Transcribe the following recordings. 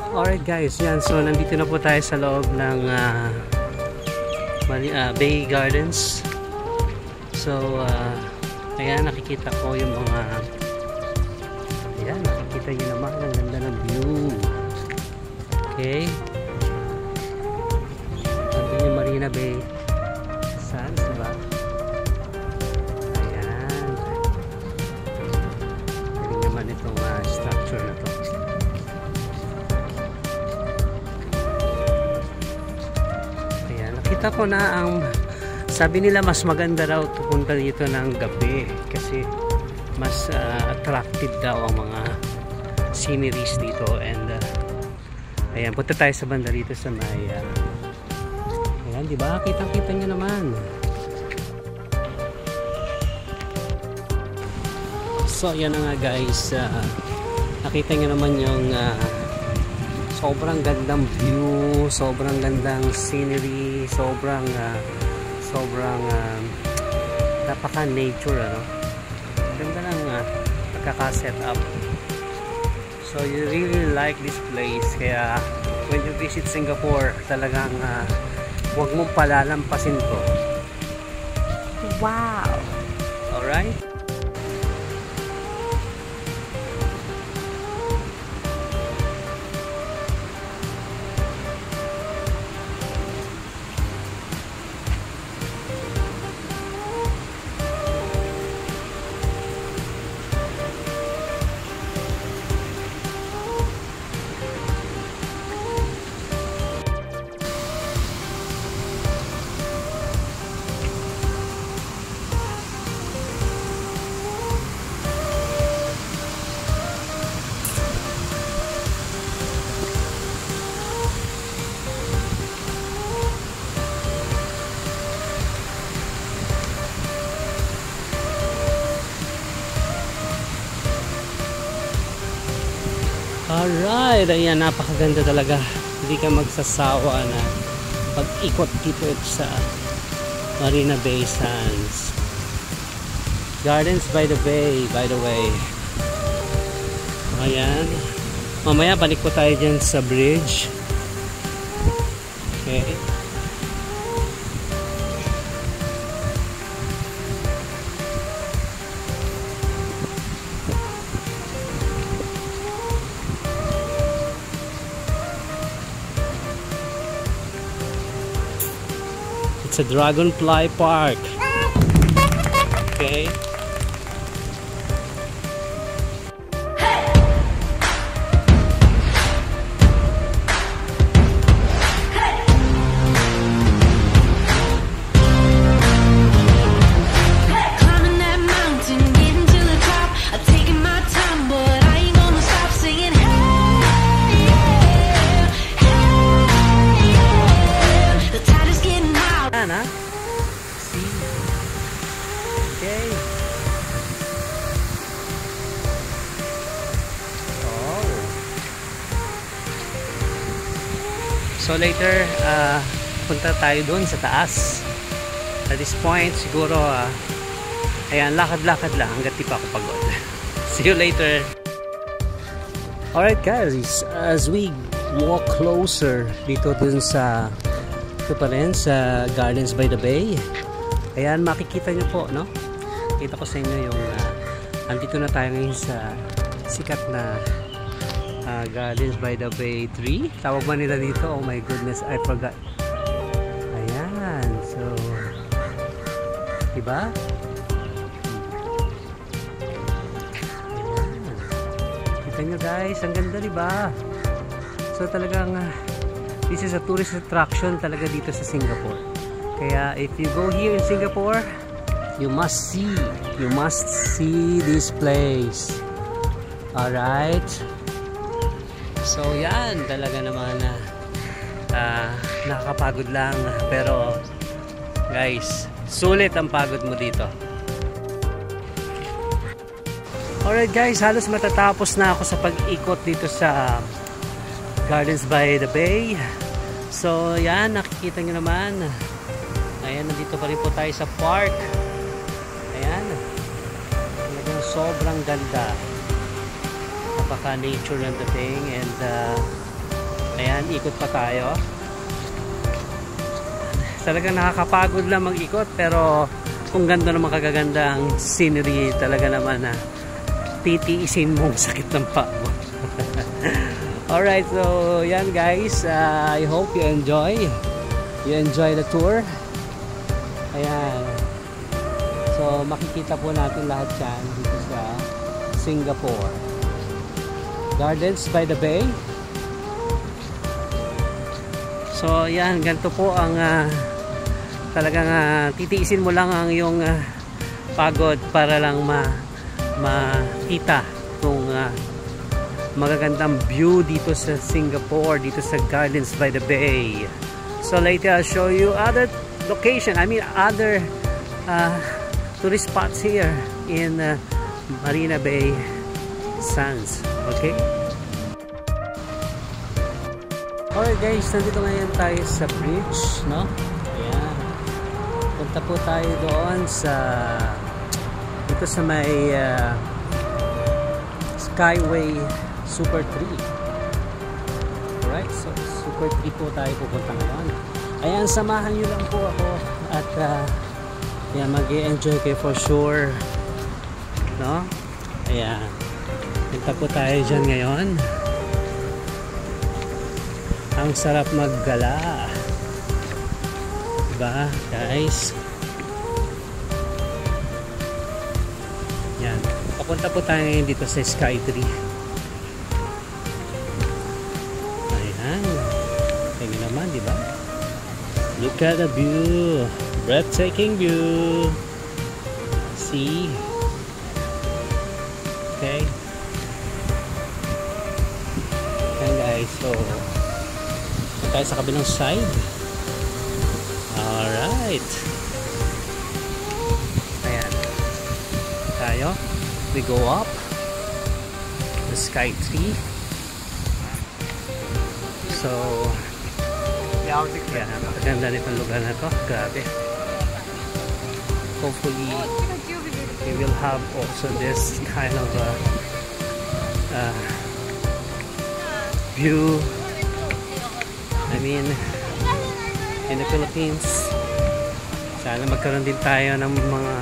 Alright guys, yan. So nandito na po tayo sa loob ng Bay Gardens. So ayan, nakikita ko yung mga ayan, nakikita nyo naman ang ganda ng view. Okay, nandun yung Marina Bay Sands, diba? Ayan, galing naman itong structure na to. Kita ko na ang sabi nila mas maganda raw pupunta dito ng gabi kasi mas attractive daw ang mga sceneries dito. And ayan, punta tayo sa banda dito sa may ayan, diba? Kitang-kita nyo naman. So yan na nga guys, nakita nyo naman yung sobrang gandang view, sobrang gandang scenery, sobrang napaka-nature, ano? Ganda ng pagkaka-set up. So you really like this place, kaya when you visit Singapore, talagang huwag mong palalampasin to. Wow! Alright? Alright, ayan, napakaganda talaga. Hindi ka magsasawa na pag-ikot dito sa Marina Bay Sands. Gardens by the Bay, by the way. Ayan. Mamaya balik po tayo dyan sa bridge. Okay. It's a Dragonfly Park. Okay. So later, punta tayo dun sa taas. At this point, siguro, ayan, lakad-lakad lang hanggat di pa ako pagod. See you later. Alright guys, as we walk closer dito dun sa ito pa rin, sa Gardens by the Bay. Ayan, makikita nyo po, no? Kita ko sa inyo yung andito na tayo ngayon sa sikat na Gardens by the Bay 3. Tawag ba nila dito? Oh my goodness, I forgot. Ayan, so diba? Ayan. Kita nyo guys, ang ganda diba? So talagang this is a tourist attraction talaga dito sa Singapore. Kaya if you go here in Singapore, you must see this place. Alright? So yan, talaga naman nakakapagod lang, pero guys, sulit ang pagod mo dito. Alright guys, halos matatapos na ako sa pag-ikot dito sa Gardens by the Bay. So yan, nakikita nyo naman, ayan, nandito pa rin po tayo sa park. Ayan, talagang sobrang ganda, napaka nature ng dating. And Ayan, ikot pa tayo. Talagang nakakapagod lang mag-ikot, pero kung ganda naman kagaganda ang scenery, talaga naman na titiisin mong sakit ng paa mo. Alright, so yan guys, I hope you enjoy the tour. Ayan, so makikita po natin lahat yan dito sa Singapore. Gardens by the Bay. So yan, ganito po ang talagang titiisin mo lang ang iyong pagod para lang makita itong magagandang view dito sa Singapore, dito sa Gardens by the Bay. So later I'll show you other location, other tourist spots here in Marina Bay Sands. Okay? Alright guys, nandito ngayon tayo sa bridge, no? Ayan. Punta po tayo doon dito sa may Skyway Super 3. Alright, so Super 3 po tayo pupunta ngayon. Ayan, samahan nyo lang po ako at ayan, mag-i-enjoy kayo for sure, no? Ayan, punta po tayo dyan ngayon. Ang sarap maggala, diba guys? Yan, papunta po tayo ngayon dito sa Sky 3. Ayan, tingin naman, diba? Look at the view, breathtaking view. See? Okay. Ayan guys, so tayo sa kabilang side. Alright. Ayan. Tayo. We go up the Sky 3. So yeah, maganda nitong lugar na to. Grabe. Hopefully we will have also this kind of view. In the Philippines, sana magkaroon din tayo ng mga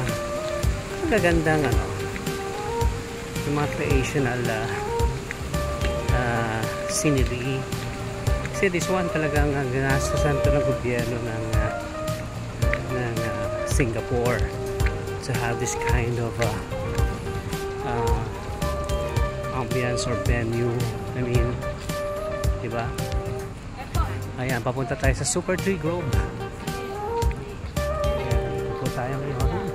magagandang yung mga creational scenery. Kasi this one talagang ginastusan to ng gobyerno ng Singapore to have this kind of ambience or venue. Diba? Ayan, papunta tayo sa Super Tree Grove. Ayan, po tayo ngayon.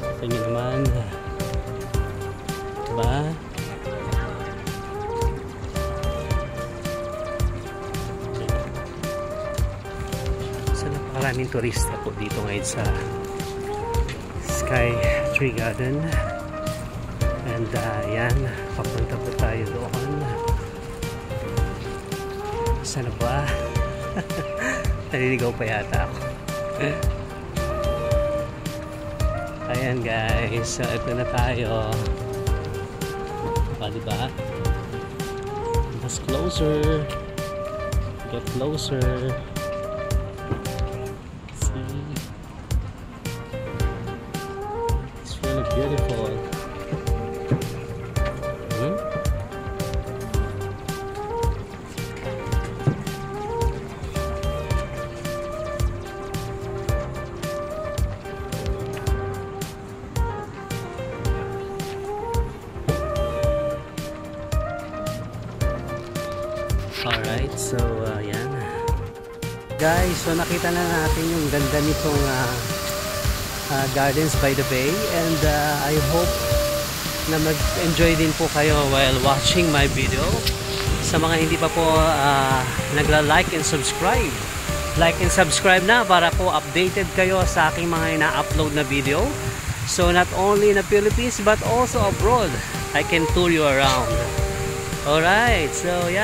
Sa inyo naman. Diba? So, napakaraming turista po dito ngayon sa Sky Tree Garden. And ayan, papunta po tayo doon. Sana ba? Naliligaw pa yata ako. Ayan guys, so ito na tayo. Diba? Just closer. Get closer. See? It's really beautiful. Alright, so yan guys, so nakita na natin yung ganda nitong Gardens by the Bay, and I hope na mag-enjoy din po kayo while watching my video. Sa mga hindi pa po nagla-like and subscribe, like and subscribe na para po updated kayo sa aking mga ina-upload na video. So not only in the Philippines but also abroad, I can tour you around. Alright, so yeah.